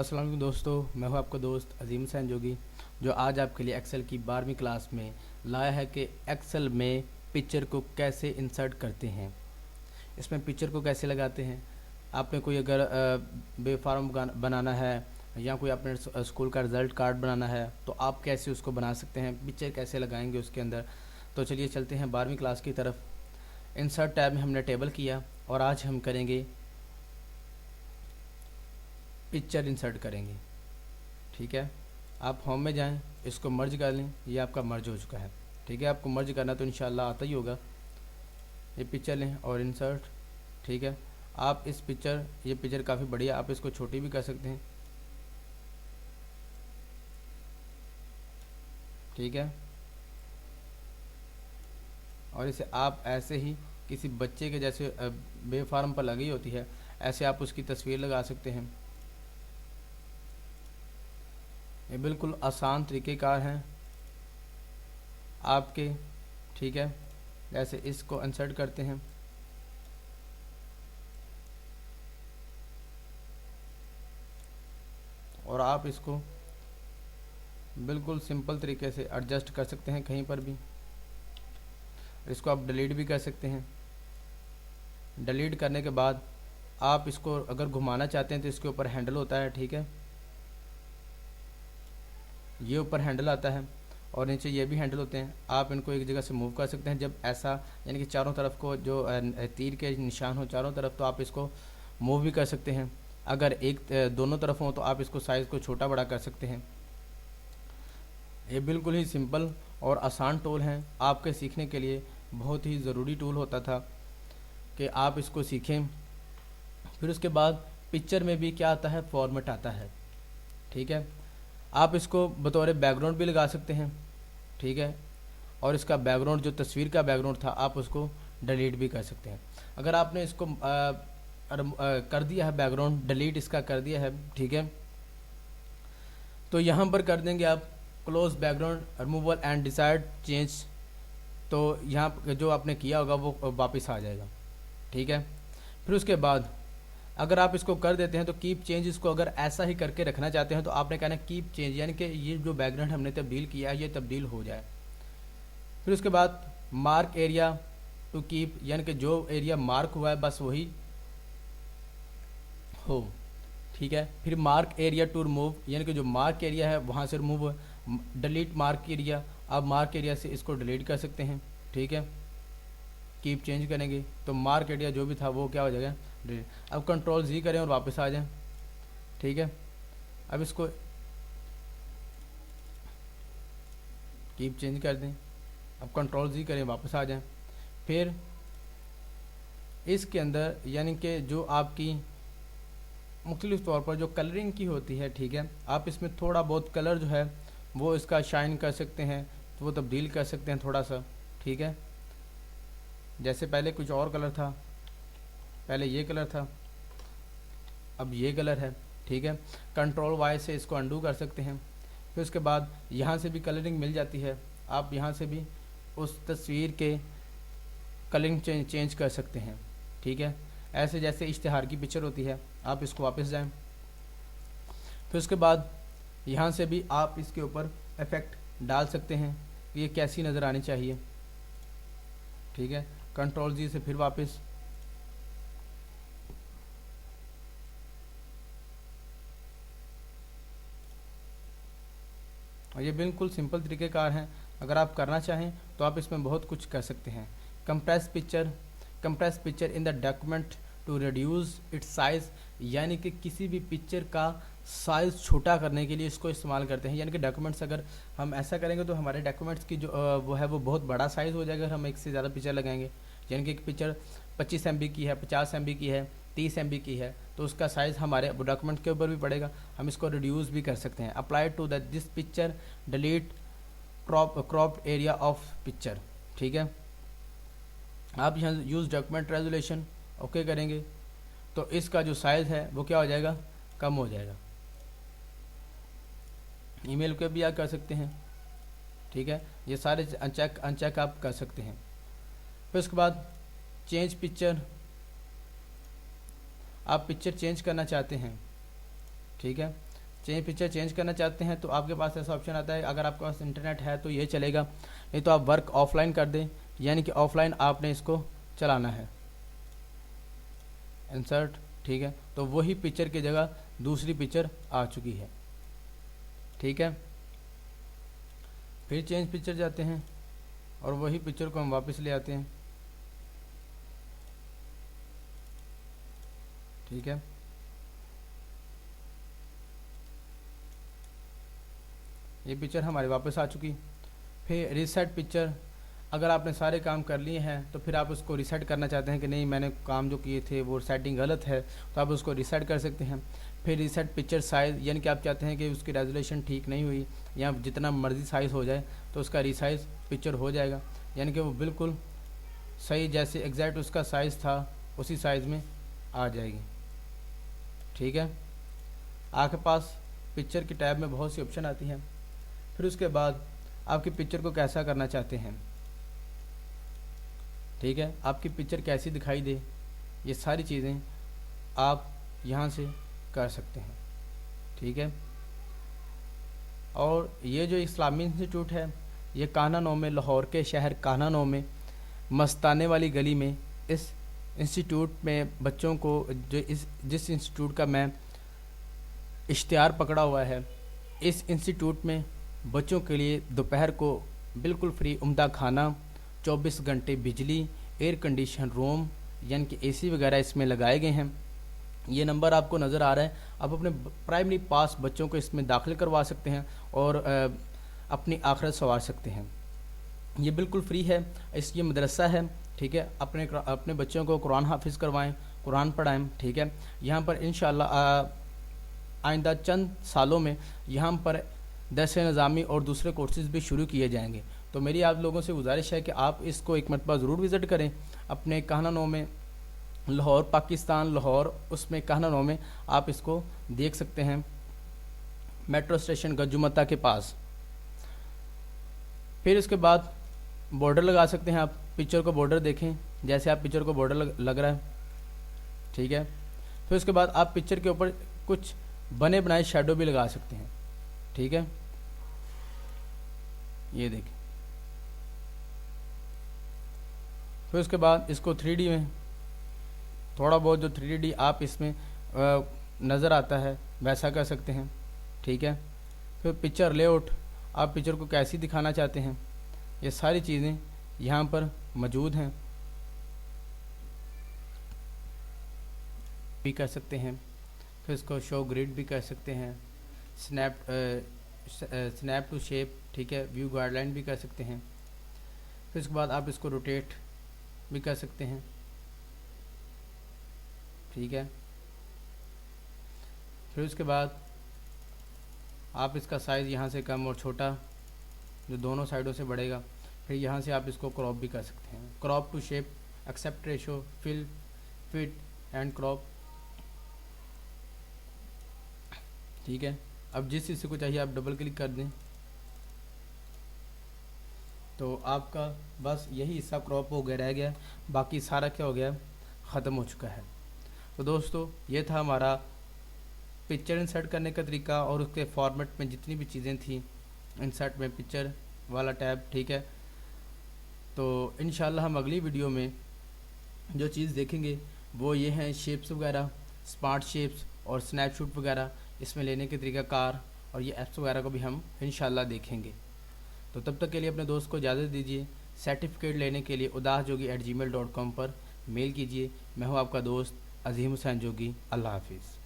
अस्सलाम वालेकुम दोस्तों, मैं हूं आपका दोस्त अजीम हुसैन जोगी, जो आज आपके लिए एक्सेल की 12वीं क्लास में लाया है कि एक्सेल में पिक्चर को कैसे इंसर्ट करते हैं, इसमें पिक्चर को कैसे लगाते हैं। आपने कोई अगर बे फार्म बनाना है या कोई अपने स्कूल का रिज़ल्ट कार्ड बनाना है तो आप कैसे उसको बना सकते हैं, पिक्चर कैसे लगाएंगे उसके अंदर। तो चलिए चलते हैं 12वीं क्लास की तरफ। इंसर्ट टैब में हमने टेबल किया और आज हम करेंगे पिक्चर इंसर्ट करेंगे। ठीक है, आप होम में जाएं, इसको मर्ज कर लें, ये आपका मर्ज हो चुका है। ठीक है, आपको मर्ज करना तो इंशाल्लाह आता ही होगा। ये पिक्चर लें और इंसर्ट। ठीक है, आप इस पिक्चर, ये पिक्चर काफ़ी बढ़िया, आप इसको छोटी भी कर सकते हैं। ठीक है, और इसे आप ऐसे ही किसी बच्चे के जैसे बे फार्म पर लगी होती है, ऐसे आप उसकी तस्वीर लगा सकते हैं। ये बिल्कुल आसान तरीक़ेकार हैं आपके। ठीक है, जैसे इसको इंसर्ट करते हैं, और आप इसको बिल्कुल सिंपल तरीके से एडजस्ट कर सकते हैं कहीं पर भी। इसको आप डिलीट भी कर सकते हैं। डिलीट करने के बाद आप इसको अगर घुमाना चाहते हैं तो इसके ऊपर हैंडल होता है। ठीक है, ये ऊपर हैंडल आता है और नीचे ये भी हैंडल होते हैं। आप इनको एक जगह से मूव कर सकते हैं जब ऐसा, यानी कि चारों तरफ को जो तीर के निशान हो चारों तरफ, तो आप इसको मूव भी कर सकते हैं। अगर एक दोनों तरफ हो तो आप इसको साइज़ को छोटा बड़ा कर सकते हैं। ये बिल्कुल ही सिंपल और आसान टूल हैं। आपके सीखने के लिए बहुत ही ज़रूरी टूल होता था कि आप इसको सीखें। फिर उसके बाद पिक्चर में भी क्या आता है, फॉर्मेट आता है। ठीक है, आप इसको बतौर बैकग्राउंड भी लगा सकते हैं। ठीक है, और इसका बैकग्राउंड, जो तस्वीर का बैकग्राउंड था, आप उसको डिलीट भी कर सकते हैं। अगर आपने इसको कर दिया है बैकग्राउंड, डिलीट इसका कर दिया है, ठीक है, तो यहाँ पर कर देंगे आप close background removal and decide change. तो यहाँ जो आपने किया होगा वो वापस आ जाएगा। ठीक है, फिर उसके बाद अगर आप इसको कर देते हैं तो कीप चेंज, इसको अगर ऐसा ही करके रखना चाहते हैं तो आपने कहना है कीप चेंज, यानी कि ये जो बैकग्राउंड हमने तब्दील किया है ये तब्दील हो जाए। फिर उसके बाद मार्क एरिया टू कीप, यानी कि जो एरिया मार्क हुआ है बस वही हो। ठीक है, फिर मार्क एरिया टू रिमूव, यानी कि जो मार्क एरिया है वहाँ से रिमूव हो। डिलीट मार्क एरिया, आप मार्क एरिया से इसको डिलीट कर सकते हैं। ठीक है, कीप चेंज करेंगे तो मार्क एरिया जो भी था वो क्या हो जाएगा, डिलीट। अब कंट्रोल जी करें और वापस आ जाएं। ठीक है, अब इसको कीप चेंज कर दें, अब कंट्रोल जी करें, वापस आ जाएं। फिर इसके अंदर यानी कि जो आपकी मुख्तलिफ तौर पर जो कलरिंग की होती है, ठीक है, आप इसमें थोड़ा बहुत कलर जो है वो इसका शाइन कर सकते हैं, तो वो तब्दील कर सकते हैं थोड़ा सा। ठीक है, जैसे पहले कुछ और कलर था, पहले ये कलर था, अब ये कलर है। ठीक है, कंट्रोल वाई से इसको अंडू कर सकते हैं। फिर उसके बाद यहाँ से भी कलरिंग मिल जाती है, आप यहाँ से भी उस तस्वीर के कलरिंग चेंज कर सकते हैं। ठीक है, ऐसे जैसे इश्तिहार की पिक्चर होती है, आप इसको वापस जाएं। फिर उसके बाद यहाँ से भी आप इसके ऊपर इफ़ेक्ट डाल सकते हैं कि ये कैसी नज़र आनी चाहिए। ठीक है, कंट्रोल जी से फिर वापस, और ये बिल्कुल सिंपल तरीक़ेकार हैं। अगर आप करना चाहें तो आप इसमें बहुत कुछ कर सकते हैं। Compress picture in the document to reduce its size, यानी कि किसी भी पिक्चर का साइज़ छोटा करने के लिए इसको इस्तेमाल करते हैं। यानी कि डॉक्यूमेंट्स, अगर हम ऐसा करेंगे तो हमारे डॉक्यूमेंट्स की जो वो है वो बहुत बड़ा साइज़ हो जाएगा अगर हम एक से ज़्यादा पिक्चर लगाएंगे। यानी कि एक पिक्चर 25 MB की है, 50 MB की है, 30 MB की है, तो उसका साइज़ हमारे डॉक्यूमेंट के ऊपर भी पड़ेगा। हम इसको रिड्यूस भी कर सकते हैं। Apply to the this picture delete cropped area of picture. ठीक है, आप यहाँ यूज़ डॉक्यूमेंट रेजोल्यूशन ओके करेंगे तो इसका जो साइज़ है वो क्या हो जाएगा, कम हो जाएगा। ईमेल पे भी आप कर सकते हैं। ठीक है, ये सारे अनचेक आप कर सकते हैं। फिर उसके बाद चेंज पिक्चर, आप पिक्चर चेंज करना चाहते हैं। ठीक है, पिक्चर चेंज करना चाहते हैं तो आपके पास ऐसा ऑप्शन आता है, अगर आपके पास इंटरनेट है तो ये चलेगा, नहीं तो आप वर्क ऑफलाइन कर दें, यानी कि ऑफलाइन आपने इसको चलाना है, इंसर्ट, ठीक है। तो वही पिक्चर की जगह दूसरी पिक्चर आ चुकी है, ठीक है। फिर चेंज पिक्चर जाते हैं और वही पिक्चर को हम वापस ले आते हैं, ठीक है। ये पिक्चर हमारे वापस आ चुकी। फिर रीसेट पिक्चर, अगर आपने सारे काम कर लिए हैं तो फिर आप उसको रीसेट करना चाहते हैं कि नहीं मैंने काम जो किए थे वो सेटिंग गलत है, तो आप उसको रीसेट कर सकते हैं। फिर रीसेट पिक्चर साइज़, यानी कि आप चाहते हैं कि उसकी रेजोल्यूशन ठीक नहीं हुई या जितना मर्ज़ी साइज़ हो जाए तो उसका रीसाइज पिक्चर हो जाएगा, यानी कि वो बिल्कुल सही जैसे एग्जैक्ट उसका साइज़ था उसी साइज़ में आ जाएगी, ठीक है। आपके पास पिक्चर की टैब में बहुत सी ऑप्शन आती हैं। फिर उसके बाद आपकी पिक्चर को कैसा करना चाहते हैं, ठीक है, आपकी पिक्चर कैसी दिखाई दे, ये सारी चीज़ें आप यहाँ से कर सकते हैं, ठीक है। और ये जो इस्लामी इंस्टीट्यूट है ये कान्हा में, लाहौर के शहर कान्हा में मस्ताने वाली गली में, इस इंस्टीट्यूट में बच्चों को जिस इंस्टीट्यूट का मैं इश्तिहार पकड़ा हुआ है, इस इंस्टीट्यूट में बच्चों के लिए दोपहर को बिल्कुल फ्री उम्दा खाना, 24 घंटे बिजली, एयर कंडीशन रूम, यानी कि एसी वगैरह इसमें लगाए गए हैं। ये नंबर आपको नज़र आ रहा है, आप अपने प्राइमरी पास बच्चों को इसमें दाखिल करवा सकते हैं और अपनी आखिरत संवार सकते हैं। ये बिल्कुल फ्री है, ये मदरसा है, ठीक है। अपने बच्चों को कुरान हाफिज़ करवाएं, कुरान पढ़ाएं, ठीक है। यहाँ पर इंशाअल्लाह आइंदा चंद सालों में यहाँ पर दर्स निज़ामी और दूसरे कोर्सेज़ भी शुरू किए जाएंगे। तो मेरी आप लोगों से गुजारिश है कि आप इसको एक मरतबा ज़रूर विज़िट करें अपने कान्हा में, लाहौर पाकिस्तान, लाहौर उसमें कान्हा में आप इसको देख सकते हैं, मेट्रो स्टेशन गज्जुमत्ता के पास। फिर उसके बाद बॉर्डर लगा सकते हैं आप, पिक्चर को बॉर्डर देखें, जैसे आप पिक्चर को बॉर्डर लग रहा है, ठीक है। फिर उसके बाद आप पिक्चर के ऊपर कुछ बने बनाए शेडो भी लगा सकते हैं, ठीक है। ये देखें। फिर उसके बाद इसको 3D में थोड़ा बहुत जो 3D आप इसमें नज़र आता है वैसा कर सकते हैं, ठीक है। फिर पिक्चर लेआउट, आप पिक्चर को कैसी दिखाना चाहते हैं, ये सारी चीज़ें यहाँ पर मौजूद हैं, भी कर सकते हैं। फिर इसको शो ग्रिड भी कर सकते हैं, स्नैप टू शेप, ठीक है, व्यू गाइडलाइन भी कर सकते हैं। फिर उसके बाद आप इसको रोटेट भी कर सकते हैं, ठीक है। फिर उसके बाद आप इसका साइज़ यहाँ से कम और छोटा जो दोनों साइडों से बढ़ेगा, फिर यहाँ से आप इसको क्रॉप भी कर सकते हैं, crop to shape, aspect ratio, fill, fit and crop, ठीक है। अब जिस हिस्से को चाहिए आप डबल क्लिक कर दें तो आपका बस यही हिस्सा क्रॉप हो गया, रह गया, बाकी सारा क्या हो गया, ख़त्म हो चुका है। तो दोस्तों ये था हमारा पिक्चर इंसर्ट करने का तरीका और उसके फॉर्मेट में जितनी भी चीज़ें थी इंसर्ट में पिक्चर वाला टैब, ठीक है। तो इंशाल्लाह हम अगली वीडियो में जो चीज़ देखेंगे वो ये हैं शेप्स वगैरह, स्मार्ट शेप्स और स्नैपशॉट वगैरह इसमें लेने के तरीका कार, और ये ऐप्स वगैरह को भी हम इंशाल्लाह देखेंगे। तो तब तक के लिए अपने दोस्त को इजाज़त दीजिए। सर्टिफिकेट लेने के लिए udasjogi@gmail.com पर मेल कीजिए। मैं हूँ आपका दोस्त अज़ीम हुसैन जोगी। अल्लाह हाफिज़।